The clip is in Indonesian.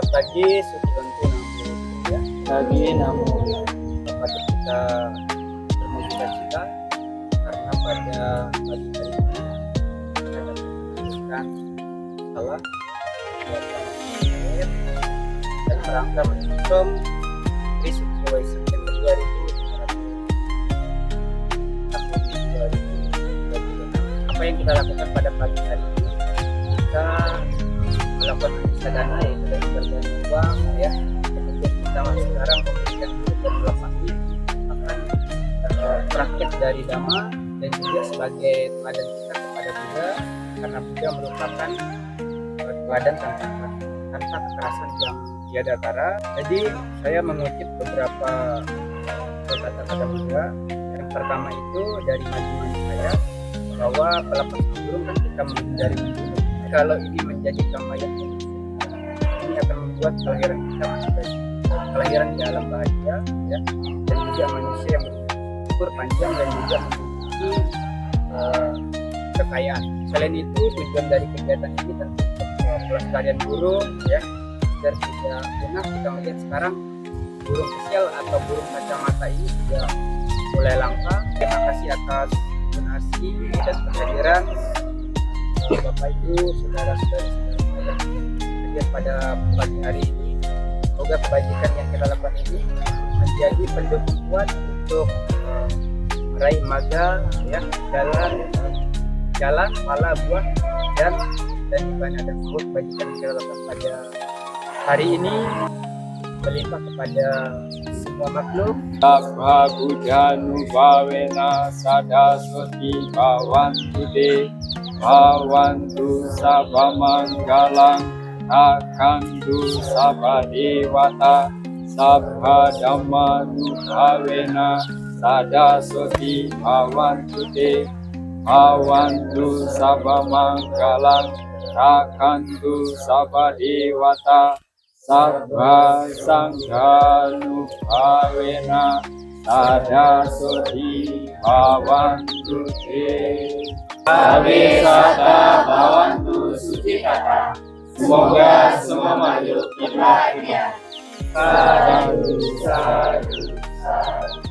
Selamat pagi, Suci Bantu Namu. Ya, Pagi Namu. patut kita bermusik cita karena pada pagi hari ini kita dapat menyebutkan salah buat air dan merangka menyusun Suci September 2026. Apa yang kita lakukan pada pagi hari ini? Kita melakukan reksadana yaitu dari berbagai uang ya, kemudian kita sekarang memberikan beberapa pagi akan praktek dari Dhamma dan juga sebagai teladan kita kepada Buddha, karena Buddha merupakan teladan tanpa kekerasan yang tiada tara. Jadi saya mengutip beberapa kata-kata Buddha. Yang pertama itu dari majuan saya bahwa pelepas burung kan kita menghindari membunuh. Kalau ini menjadi kama yang ini akan membuat kelahiran kita menjadi kelahiran di alam bahagia ya, dan juga manusia yang berumur panjang dan juga memiliki kekayaan. Selain itu tujuan dari kegiatan ini tentu pelestarian burung ya, agar tidak punah. Kita melihat sekarang burung kecil atau burung kacamata ini sudah mulai langka. Terima kasih atas donasi dan kehadiran Bapak Ibu, saudara-saudari yang hadir pada pagi hari ini. Semoga kebajikan yang kita lakukan ini menjadi pendukung kuat untuk meraih maga ya, jalan pala buah dan ibadah, dan semoga kebajikan yang kita lakukan pada hari ini berlimpah kepada semua makhluk. Sabha Buddhanu Bhavena Sadaswati Bhavantu Te Bhavantu Sabha Manggalang Rakantu Sabha Dewata Sabha Dhammanu Bhavena Sadaswati Bhavantu Te Bhavantu Sabha Manggalang Rakantu Sabha Dewata Sabha Sanghanu Bhavena Sadaswati Bhavantu Te. Abhisata Bhavantu Suci Kata. Semoga semua makhluk berbahagia. Sadu, sadu, sadu.